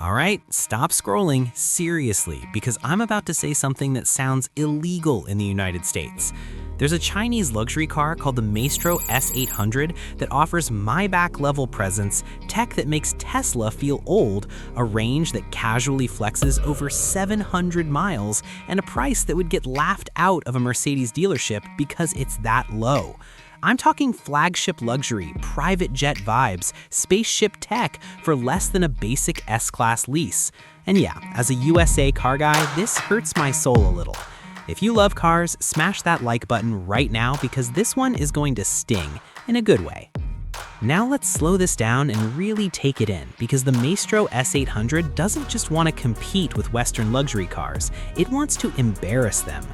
All right, stop scrolling, seriously, because I'm about to say something that sounds illegal in the United States. There's a Chinese luxury car called the Maextro S800 that offers Maybach-level presence, tech that makes Tesla feel old, a range that casually flexes over 700 miles, and a price that would get laughed out of a Mercedes dealership because it's that low. I'm talking flagship luxury, private jet vibes, spaceship tech for less than a basic S-Class lease. And yeah, as a USA car guy, this hurts my soul a little. If you love cars, smash that like button right now because this one is going to sting in a good way. Now let's slow this down and really take it in because the Maextro S800 doesn't just want to compete with Western luxury cars, it wants to embarrass them.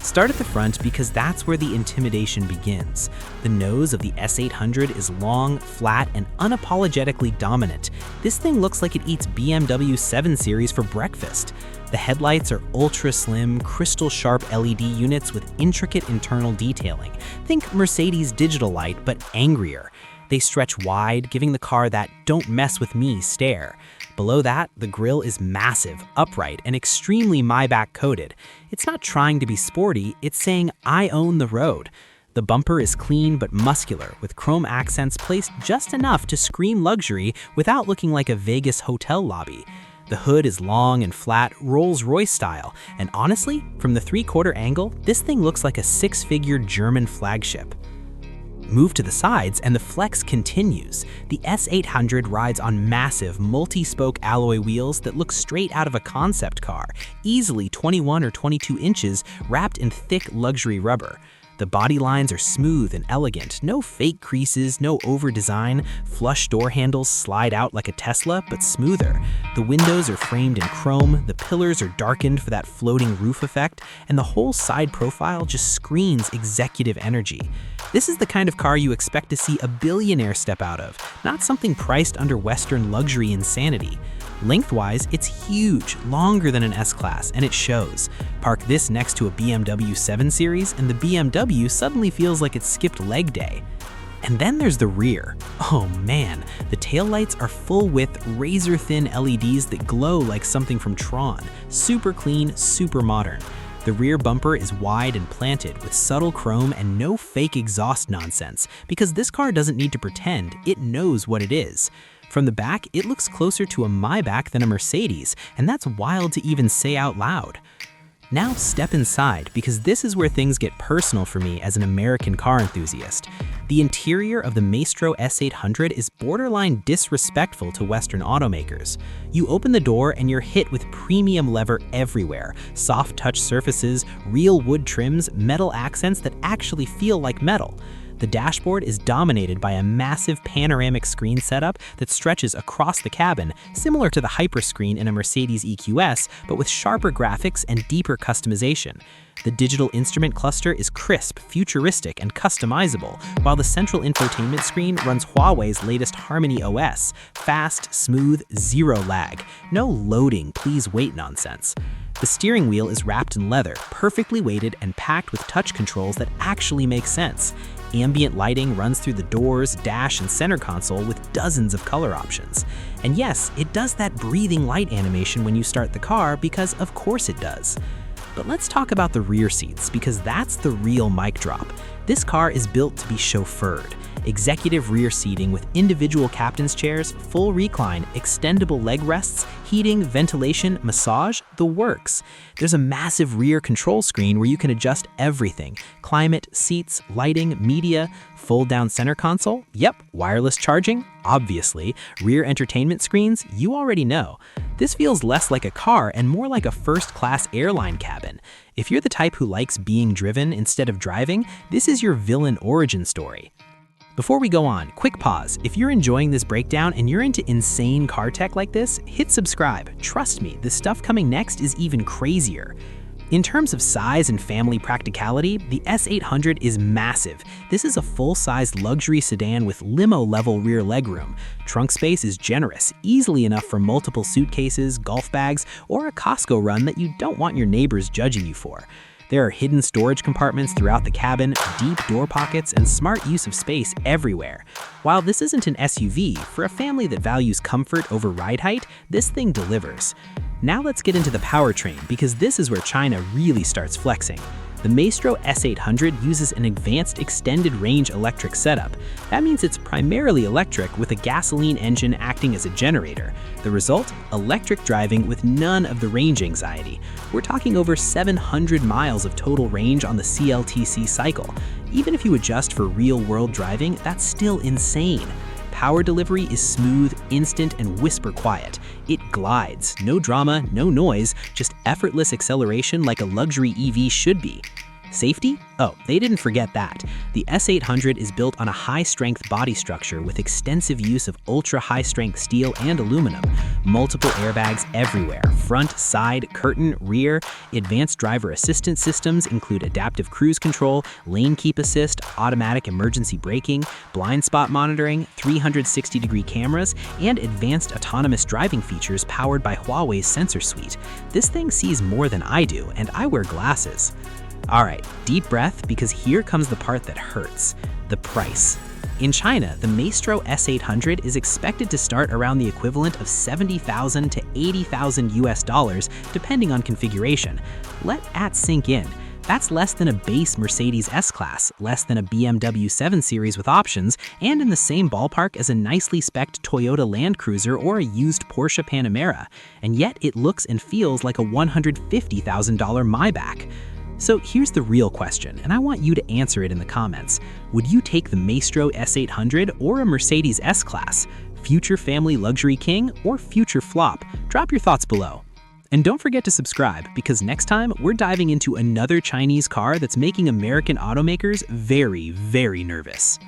Start at the front because that's where the intimidation begins. The nose of the S800 is long, flat, and unapologetically dominant. This thing looks like it eats BMW 7 Series for breakfast. The headlights are ultra-slim, crystal-sharp LED units with intricate internal detailing. Think Mercedes digital light, but angrier. They stretch wide, giving the car that "don't mess with me" stare. Below that, the grille is massive, upright, and extremely Maybach-coated. It's not trying to be sporty, it's saying, "I own the road." The bumper is clean but muscular, with chrome accents placed just enough to scream luxury without looking like a Vegas hotel lobby. The hood is long and flat, Rolls-Royce style, and honestly, from the three-quarter angle, this thing looks like a six-figure German flagship. Move to the sides and the flex continues. The S800 rides on massive, multi-spoke alloy wheels that look straight out of a concept car, easily 21 or 22 inches, wrapped in thick luxury rubber. The body lines are smooth and elegant, no fake creases, no over-design. Flush door handles slide out like a Tesla, but smoother. The windows are framed in chrome, the pillars are darkened for that floating roof effect, and the whole side profile just screams executive energy. This is the kind of car you expect to see a billionaire step out of, not something priced under Western luxury insanity. Lengthwise, it's huge, longer than an S-Class, and it shows. Park this next to a BMW 7 Series, and the BMW suddenly feels like it skipped leg day. And then there's the rear. Oh man, the taillights are full-width, razor-thin LEDs that glow like something from Tron. Super clean, super modern. The rear bumper is wide and planted with subtle chrome and no fake exhaust nonsense, because this car doesn't need to pretend, it knows what it is. From the back, it looks closer to a Maybach than a Mercedes, and that's wild to even say out loud. Now step inside, because this is where things get personal for me as an American car enthusiast. The interior of the Maextro S800 is borderline disrespectful to Western automakers. You open the door and you're hit with premium leather everywhere, soft touch surfaces, real wood trims, metal accents that actually feel like metal. The dashboard is dominated by a massive panoramic screen setup that stretches across the cabin, similar to the Hyperscreen in a Mercedes EQS, but with sharper graphics and deeper customization. The digital instrument cluster is crisp, futuristic, and customizable, while the central infotainment screen runs Huawei's latest Harmony OS. Fast, smooth, zero lag. No loading, please wait nonsense. The steering wheel is wrapped in leather, perfectly weighted and packed with touch controls that actually make sense. Ambient lighting runs through the doors, dash, and center console with dozens of color options. And yes, it does that breathing light animation when you start the car because of course it does. But let's talk about the rear seats because that's the real mic drop. This car is built to be chauffeured. Executive rear seating with individual captain's chairs, full recline, extendable leg rests, heating, ventilation, massage, the works. There's a massive rear control screen where you can adjust everything. Climate, seats, lighting, media, fold-down center console, yep, wireless charging, obviously, rear entertainment screens, you already know. This feels less like a car and more like a first-class airline cabin. If you're the type who likes being driven instead of driving, this is your villain origin story. Before we go on, quick pause. If you're enjoying this breakdown and you're into insane car tech like this, hit subscribe. Trust me, the stuff coming next is even crazier. In terms of size and family practicality, the S800 is massive. This is a full-sized luxury sedan with limo-level rear legroom. Trunk space is generous, easily enough for multiple suitcases, golf bags, or a Costco run that you don't want your neighbors judging you for. There are hidden storage compartments throughout the cabin, deep door pockets, and smart use of space everywhere. While this isn't an SUV, for a family that values comfort over ride height, this thing delivers. Now let's get into the powertrain, because this is where China really starts flexing. The Maextro S800 uses an advanced extended range electric setup. That means it's primarily electric with a gasoline engine acting as a generator. The result? Electric driving with none of the range anxiety. We're talking over 700 miles of total range on the CLTC cycle. Even if you adjust for real-world driving, that's still insane. Power delivery is smooth, instant, and whisper quiet. It glides, no drama, no noise, just effortless acceleration like a luxury EV should be. Safety? Oh, they didn't forget that. The S800 is built on a high-strength body structure with extensive use of ultra-high-strength steel and aluminum. Multiple airbags everywhere, front, side, curtain, rear. Advanced driver assistance systems include adaptive cruise control, lane keep assist, automatic emergency braking, blind spot monitoring, 360-degree cameras, and advanced autonomous driving features powered by Huawei's sensor suite. This thing sees more than I do, and I wear glasses. Alright, deep breath, because here comes the part that hurts. The price. In China, the Maextro S800 is expected to start around the equivalent of $70,000 to $80,000 US, depending on configuration. Let that sink in. That's less than a base Mercedes S-Class, less than a BMW 7 Series with options, and in the same ballpark as a nicely spec'd Toyota Land Cruiser or a used Porsche Panamera. And yet it looks and feels like a $150,000 Maybach. So here's the real question, and I want you to answer it in the comments. Would you take the Maextro S800 or a Mercedes S-Class? Future family luxury king or future flop? Drop your thoughts below. And don't forget to subscribe, because next time we're diving into another Chinese car that's making American automakers very, very nervous.